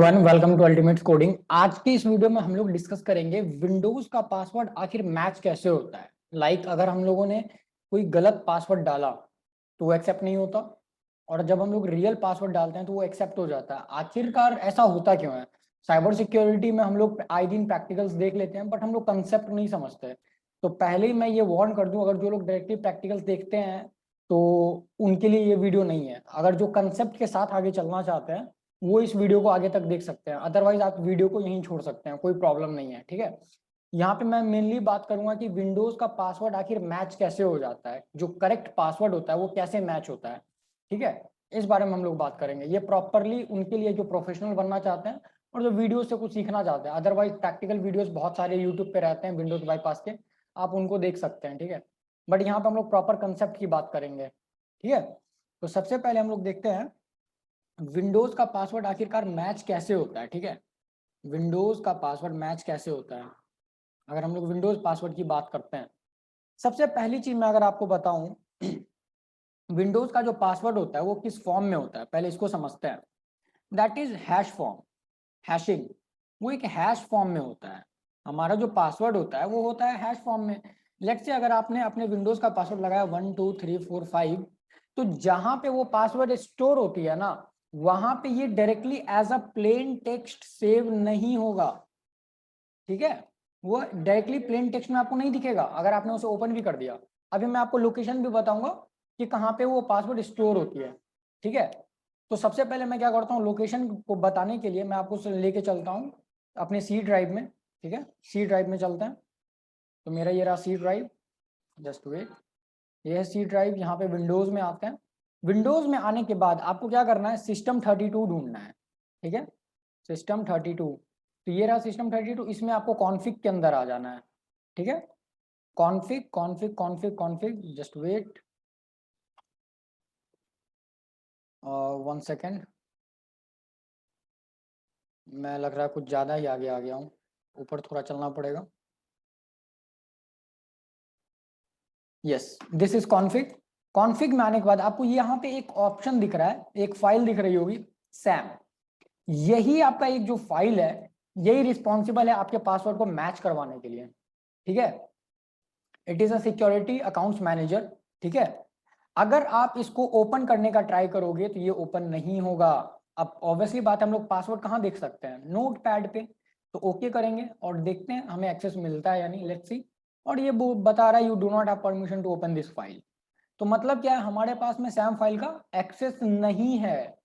Welcome to ultimate coding. आज की इस वीडियो में हम लोग डिस्कस करेंगे विंडोज का पासवर्ड आखिर मैच कैसे होता है। अगर हम लोगों ने कोई गलत पासवर्ड डाला तो वो एक्सेप्ट नहीं होता, और जब हम लोग रियल पासवर्ड डालते हैं तो वो एक्सेप्ट हो जाता है। आखिरकार ऐसा होता क्यों है? साइबर सिक्योरिटी में हम लोग आए दिन प्रैक्टिकल्स देख लेते हैं, बट हम लोग कंसेप्ट नहीं समझते। तो पहले ही मैं ये वार्न कर दूं, अगर जो लोग डायरेक्टली प्रैक्टिकल्स देखते हैं तो उनके लिए ये वीडियो नहीं है। अगर जो कंसेप्ट के साथ आगे चलना चाहते हैं वो इस वीडियो को आगे तक देख सकते हैं, अदरवाइज आप वीडियो को यहीं छोड़ सकते हैं, कोई प्रॉब्लम नहीं है। ठीक है, यहाँ पे मैं मेनली बात करूंगा कि विंडोज का पासवर्ड आखिर मैच कैसे हो जाता है, जो करेक्ट पासवर्ड होता है वो कैसे मैच होता है। ठीक है, इस बारे में हम लोग बात करेंगे। ये प्रॉपरली उनके लिए जो प्रोफेशनल बनना चाहते हैं और जो वीडियो से कुछ सीखना चाहते हैं। अदरवाइज प्रैक्टिकल वीडियोस बहुत सारे यूट्यूब पे रहते हैं विंडोज बाईपास के, आप उनको देख सकते हैं। ठीक है, बट यहाँ पे हम लोग प्रॉपर कंसेप्ट की बात करेंगे। ठीक है, तो सबसे पहले हम लोग देखते हैं विंडोज का पासवर्ड आखिरकार मैच कैसे होता है। ठीक है, विंडोज का पासवर्ड मैच कैसे होता है। अगर हम लोग विंडोज पासवर्ड की बात करते हैं, सबसे पहली चीज मैं अगर आपको बताऊं, विंडोज का जो पासवर्ड होता है वो किस फॉर्म में होता है, पहले इसको समझते हैं। That is hash form, hashing. वो एक हैश फॉर्म में होता है। हमारा जो पासवर्ड होता है वो होता है हैश फॉर्म में। लेट्स से अगर आपने अपने विंडोज का पासवर्ड लगाया 1 2 3 4 5, तो जहां पे वो पासवर्ड स्टोर होती है ना, वहां पे ये directly as a plain text save नहीं होगा। ठीक है, वो डायरेक्टली प्लेन टेक्स्ट में आपको नहीं दिखेगा अगर आपने उसे ओपन भी कर दिया। अभी मैं आपको लोकेशन भी बताऊंगा कि कहाँ पे वो पासवर्ड स्टोर होती है। ठीक है, तो सबसे पहले मैं क्या करता हूँ, लोकेशन को बताने के लिए मैं आपको लेके चलता हूँ अपने सी ड्राइव में। ठीक है, सी ड्राइव में चलते हैं। तो मेरा ये रहा सी ड्राइव, जस्ट वेट। ये है सी ड्राइव, यहाँ पे विंडोज में आते हैं। विंडोज में आने के बाद आपको क्या करना है, सिस्टम 32 ढूंढना है। ठीक है, सिस्टम 32। तो ये रहा सिस्टम 32, इसमें आपको कॉन्फिग के अंदर आ जाना है। ठीक है, config config config config, just wait 1 second. मैं लग रहा है कुछ ज़्यादा ही आगे आ गया हूँ, ऊपर थोड़ा चलना पड़ेगा। Yes, this is config. Config में आने के बाद आपको यहाँ पे एक ऑप्शन दिख रहा है, एक फाइल दिख रही होगी सैम। यही आपका एक जो फाइल है, यही रिस्पॉन्सिबल है आपके पासवर्ड को मैच करवाने के लिए। ठीक है, it is a security accounts manager. ठीक है, अगर आप इसको ओपन करने का ट्राई करोगे तो ये ओपन नहीं होगा। अब ऑब्वियसली बात है, हम लोग पासवर्ड कहाँ देख सकते हैं, नोट पैड पे। तो ओके करेंगे और देखते हैं हमें एक्सेस मिलता है या नहीं, लेट्स सी। और ये बता रहा है you do not have permission to open this file. तो मतलब क्या है, हमारे पास में सैम फाइल का एक्सेस नहीं है।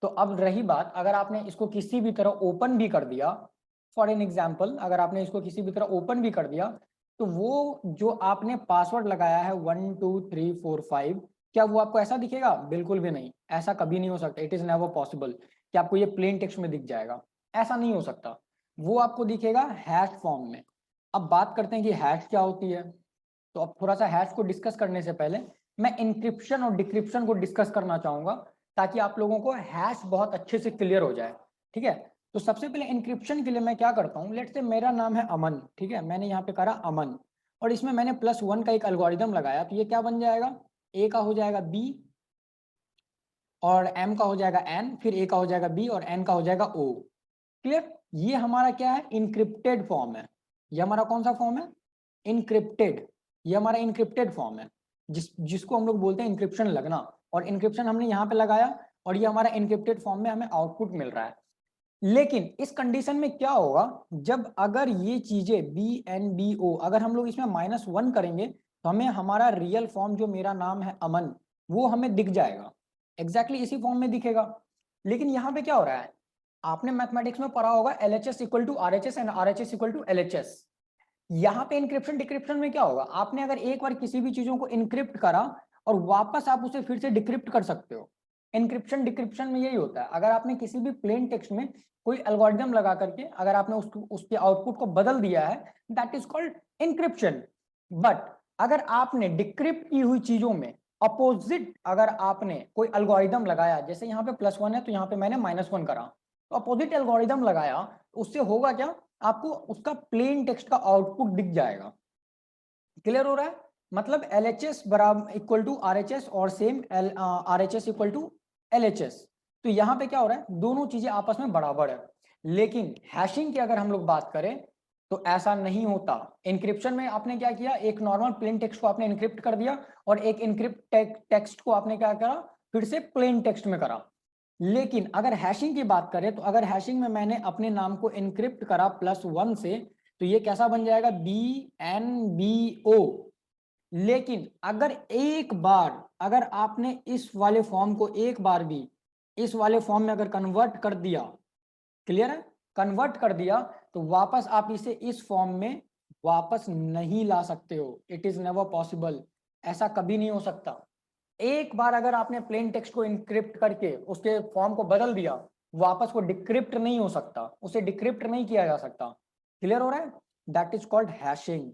तो अब रही बात, अगर आपने इसको किसी भी तरह ओपन भी कर दिया, फॉर एन एग्जाम्पल अगर आपने इसको किसी भी तरह ओपन भी कर दिया, तो वो जो आपने पासवर्ड लगाया है 1 2 3 4 5, क्या वो आपको ऐसा दिखेगा? बिल्कुल भी नहीं, ऐसा कभी नहीं हो सकता। इट इज नेवर पॉसिबल कि आपको ये प्लेन टेक्स्ट में दिख जाएगा, ऐसा नहीं हो सकता। वो आपको दिखेगा हैश फॉर्म में। अब बात करते हैं कि हैश क्या होती है। तो अब थोड़ा सा हैश को डिस्कस करने से पहले मैं इंक्रिप्शन और डिक्रिप्शन को डिस्कस करना चाहूंगा, ताकि आप लोगों को हैश बहुत अच्छे से क्लियर हो जाए। ठीक है, तो सबसे पहले इंक्रिप्शन के लिए मैं क्या करता हूँ, लेट्स से मेरा नाम है अमन। ठीक है, मैंने यहाँ पे करा अमन, और इसमें मैंने +1 का एक एल्गोरिदम लगाया। तो ये क्या बन जाएगा, ए का हो जाएगा बी, और एम का हो जाएगा एन, फिर ए का हो जाएगा बी, और एन का हो जाएगा ओ। क्लियर? ये हमारा क्या है, इनक्रिप्टेड फॉर्म है। ये हमारा कौन सा फॉर्म है, इनक्रिप्टेड। ये हमारा इनक्रिप्टेड फॉर्म है, जिसको हम लोग बोलते हैं इंक्रिप्शन लगना। और इंक्रिप्शन हमने यहाँ पे लगाया, और ये हमारा इनक्रिप्टेड फॉर्म में हमें आउटपुट मिल रहा है। लेकिन इस कंडीशन में क्या होगा, जब अगर ये चीजें बी एन बी ओ, अगर हम लोग इसमें -1 करेंगे तो हमें हमारा रियल फॉर्म जो मेरा नाम है अमन, वो हमें दिख जाएगा। एग्जैक्टली इसी फॉर्म में दिखेगा। लेकिन यहाँ पे क्या हो रहा है, आपने मैथमेटिक्स में पढ़ा होगा LHS equal to RHS and RHS equal to LHS। यहाँ पे इंक्रिप्शन डिक्रिप्शन में क्या होगा, आपने अगर एक बार किसी भी चीजों को इंक्रिप्ट करा और वापस आप उसे फिर से डिक्रिप्ट कर सकते हो। इंक्रिप्शन डिक्रिप्शन में यही होता है, अगर आपने किसी भी प्लेन टेक्स्ट में कोई एल्गोरिदम लगा करके अगर आपने उसके आउटपुट को बदल दिया है, that is called encryption. But अगर आपने डिक्रिप्ट की हुई चीजों में अपोजिट, अगर आपने कोई एल्गोरिदम लगाया, जैसे यहाँ पे +1 है तो यहाँ पे मैंने -1 करा, तो अपोजिट एल्गोरिदम लगाया, उससे होगा क्या, आपको उसका प्लेन टेक्स्ट का आउटपुट दिख जाएगा। क्लियर हो रहा है? मतलब LHS बराबर इक्वल टू RHS और same RHS equal to LHS। तो यहाँ पे क्या हो रहा है, दोनों चीजें आपस में बराबर है। लेकिन हैशिंग की अगर हम लोग बात करें तो ऐसा नहीं होता। इंक्रिप्शन में आपने क्या किया, एक नॉर्मल प्लेन टेक्स्ट को आपने इंक्रिप्ट कर दिया और एक इंक्रिप्ट टेक्स्ट को आपने क्या करा, फिर से प्लेन टेक्स्ट में करा। लेकिन अगर हैशिंग की बात करें तो अगर हैशिंग में मैंने अपने नाम को इंक्रिप्ट करा +1 से, तो ये कैसा बन जाएगा, BNBO। लेकिन अगर एक बार अगर आपने इस वाले फॉर्म को एक बार भी इस वाले फॉर्म में अगर कन्वर्ट कर दिया, क्लियर है, कन्वर्ट कर दिया, तो वापस आप इसे इस फॉर्म में वापस नहीं ला सकते हो। इट इज नेवर पॉसिबल, ऐसा कभी नहीं हो सकता। एक बार अगर आपने प्लेन टेक्स्ट को इनक्रिप्ट करके उसके फॉर्म को बदल दिया, वापस वो डिक्रिप्ट नहीं हो सकता, उसे डिक्रिप्ट नहीं किया जा सकता। क्लियर हो रहा है, दैट इज कॉल्ड हैशिंग।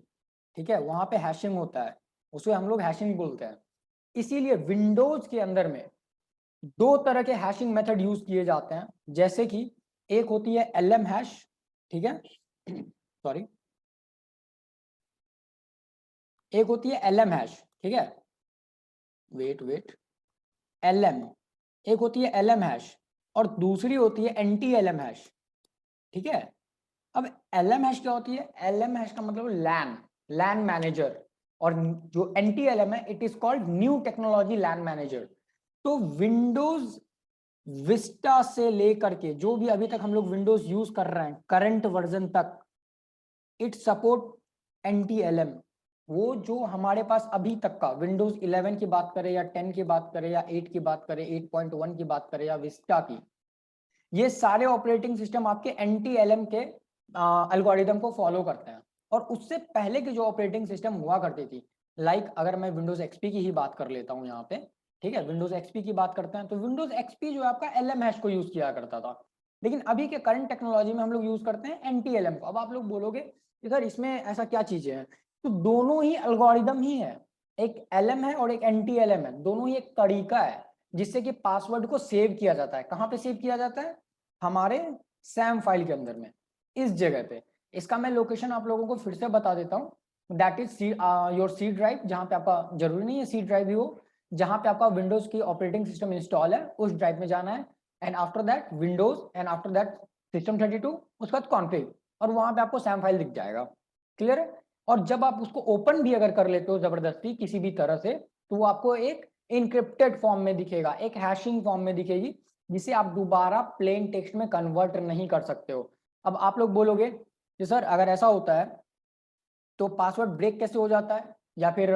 ठीक है, वहां पे हैशिंग होता है, उसे हम लोग हैशिंग बोलते हैं। इसीलिए विंडोज के अंदर में दो तरह के हैशिंग मेथड यूज किए जाते हैं, जैसे कि एक होती है LM हैश, ठीक है, सॉरी, एक होती है LM हैश, ठीक है, वेट LM, एक होती है LM हैश और दूसरी होती है NTLM हैश, ठीक है। अब LM हैश क्या होती है, LM हैश का मतलब लैन मैनेजर, और जो NTLM है it is called new technology LAN manager. तो विंडोज विस्टा से लेकर के जो भी अभी तक हम लोग विंडोज यूज कर रहे हैं करंट वर्जन तक, इट सपोर्ट NTLM। वो जो हमारे पास अभी तक का विंडोज 11 की बात करें या 10 की बात करें या 8 की बात करें, 8.1 की बात करें या विस्टा की, ये सारे ऑपरेटिंग सिस्टम आपके NTLM के एल्गोरिदम को फॉलो करते हैं। और उससे पहले के जो ऑपरेटिंग सिस्टम हुआ करती थी, लाइक अगर मैं विंडोज XP की ही बात कर लेता हूँ यहाँ पे, ठीक है, विंडोज XP की बात करते हैं, तो विंडोज XP जो है आपका LM हैश को यूज किया करता था। लेकिन अभी के करंट टेक्नोलॉजी में हम लोग यूज करते हैं NTLM को। अब आप लोग बोलोगे कि सर इसमें ऐसा क्या चीजें हैं, तो दोनों ही एल्गोरिदम ही है, एक LM है और एक NTLM है, दोनों ही एक तरीका है जिससे कि पासवर्ड को सेव किया जाता है। कहाँ पे सेव किया जाता है, हमारे सैम फाइल के अंदर में, इस जगह पे। इसका मैं लोकेशन आप लोगों को फिर से बता देता हूँ, that is your C drive, जहाँ पे आपका, जरूरी नहीं है सी ड्राइव ही हो, जहाँ पे आपका विंडोज की ऑपरेटिंग सिस्टम इंस्टॉल है उस ड्राइव में जाना है, and after that Windows, and after that System32, उसके बाद कॉन्फिग, और वहां पे आपको सैम फाइल दिख जाएगा। क्लियर है, और जब आप उसको ओपन भी अगर कर लेते हो जबरदस्ती किसी भी तरह से, तो वो आपको एक इनक्रिप्टेड फॉर्म में दिखेगा, एक हैशिंग फॉर्म में दिखेगी, जिसे आप दोबारा प्लेन टेक्स्ट में कन्वर्ट नहीं कर सकते हो। अब आप लोग बोलोगे कि सर अगर ऐसा होता है तो पासवर्ड ब्रेक कैसे हो जाता है, या फिर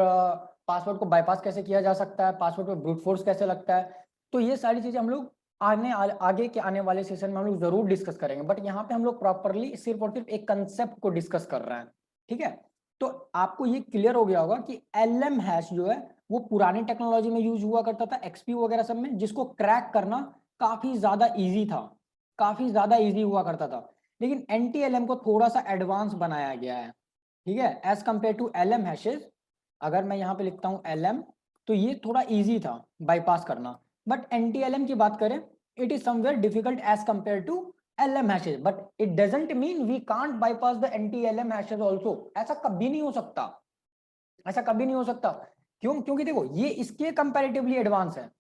पासवर्ड को बाईपास कैसे किया जा सकता है, पासवर्ड पे ब्रूट फोर्स कैसे लगता है। तो ये सारी चीजें हम लोग आगे के आने वाले सेशन में हम लोग जरूर डिस्कस करेंगे, बट यहाँ पे हम लोग प्रॉपरली सिर्फ और सिर्फ एक कंसेप्ट को डिस्कस कर रहे हैं। ठीक है, तो आपको ये क्लियर हो गया होगा कि LM हैश जो है वो पुरानी टेक्नोलॉजी में यूज हुआ करता था, XP वगैरह सब में, जिसको क्रैक करना काफी ज्यादा ईजी था, काफी ज्यादा ईजी हुआ करता था। लेकिन NTLM को थोड़ा सा एडवांस बनाया गया है, ठीक है, as compare to LM hashes. अगर मैं यहाँ पे लिखता हूँ LM, तो ये थोड़ा इजी था बाईपास करना, बट NTLM की बात करें, it is somewhere difficult as compare to LM hashes, but it doesn't mean we can't bypass the NTLM hashes also. ऐसा कभी नहीं हो सकता, ऐसा कभी नहीं हो सकता। क्यों, क्योंकि देखो ये इसके कंपैरेटिवली एडवांस है,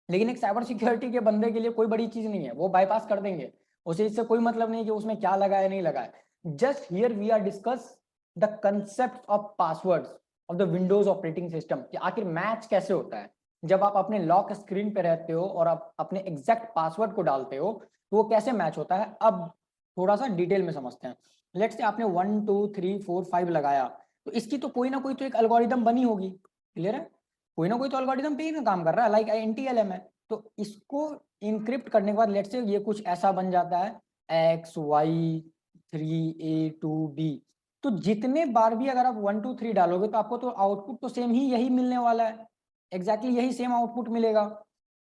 लेकिन एक साइबर सिक्योरिटी के बंदे के लिए कोई बड़ी चीज नहीं है, वो बाईपास कर देंगे, उसे इससे कोई मतलब नहीं कि उसमें क्या लगा है नहीं लगा है। Just here we are discuss the concept of passwords of the Windows operating system, कि आखिर मैच कैसे होता है जब आप अपने लॉक स्क्रीन पे रहते हो और आप अपने एग्जैक्ट पासवर्ड को डालते हो, तो वो कैसे मैच होता है। अब थोड़ा सा डिटेल में समझते हैं। लेट्स से आपने 1 2 3 4 5 लगाया, तो इसकी तो कोई ना कोई तो एक एल्गोरिदम बनी होगी, क्लियर है, कोई ना कोई तो एल्गोरिदम पे ही ना काम कर रहा है, लाइक NTLM है। तो इसको इनक्रिप्ट करने के बाद लेट्स से ये कुछ ऐसा बन जाता है XY3A2B, तो जितने बार भी अगर आप 1 2 3 डालोगे तो आपको तो आउटपुट तो सेम ही यही मिलने वाला है, एग्जैक्टली यही सेम आउटपुट मिलेगा।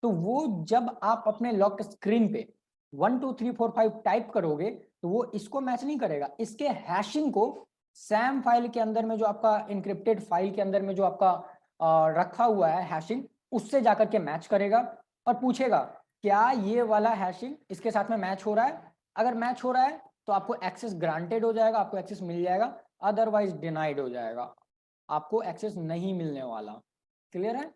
तो वो जब आप अपने लॉक स्क्रीन पे 1 2 3 4 5 टाइप करोगे, तो वो इसको मैच नहीं करेगा, इसके हैशिंग को सैम फाइल के अंदर में, जो आपका इनक्रिप्टेड फाइल के अंदर में जो आपका रखा हुआ है हैशिंग, उससे जाकर के मैच करेगा और पूछेगा क्या ये वाला हैशिंग इसके साथ में मैच हो रहा है। अगर मैच हो रहा है तो आपको एक्सेस ग्रांटेड हो जाएगा, आपको एक्सेस मिल जाएगा, अदरवाइज डिनाइड हो जाएगा, आपको एक्सेस नहीं मिलने वाला। क्लियर है,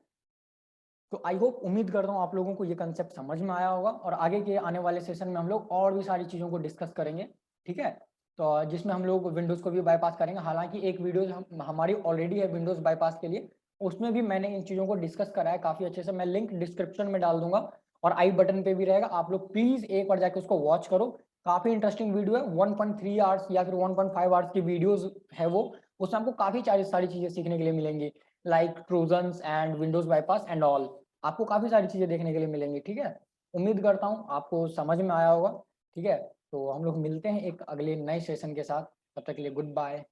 तो आई होप, उम्मीद करता हूँ आप लोगों को ये कंसेप्ट समझ में आया होगा, और आगे के आने वाले सेशन में हम लोग और भी सारी चीज़ों को डिस्कस करेंगे, ठीक है। तो जिसमें हम लोग विंडोज़ को भी बाईपास करेंगे। हालांकि एक वीडियो हमारी ऑलरेडी है विंडोज़ बाईपास के लिए, उसमें भी मैंने इन चीज़ों को डिस्कस करा है काफ़ी अच्छे से। मैं लिंक डिस्क्रिप्शन में डाल दूंगा और आई बटन पे भी रहेगा, आप लोग प्लीज़ एक बार जाके उसको वॉच करो। काफ़ी इंटरेस्टिंग वीडियो है, 1.3 आवर्स या फिर 1.5 आवर्स की वीडियोज़ है वो। उसमें आपको काफ़ी सारी चीज़ें सीखने के लिए मिलेंगी, like trojans and Windows bypass and all. आपको काफ़ी सारी चीज़ें देखने के लिए मिलेंगी, ठीक है। उम्मीद करता हूँ आपको समझ में आया होगा, ठीक है। तो हम लोग मिलते हैं एक अगले नए सेशन के साथ, तब तक के लिए गुड बाय।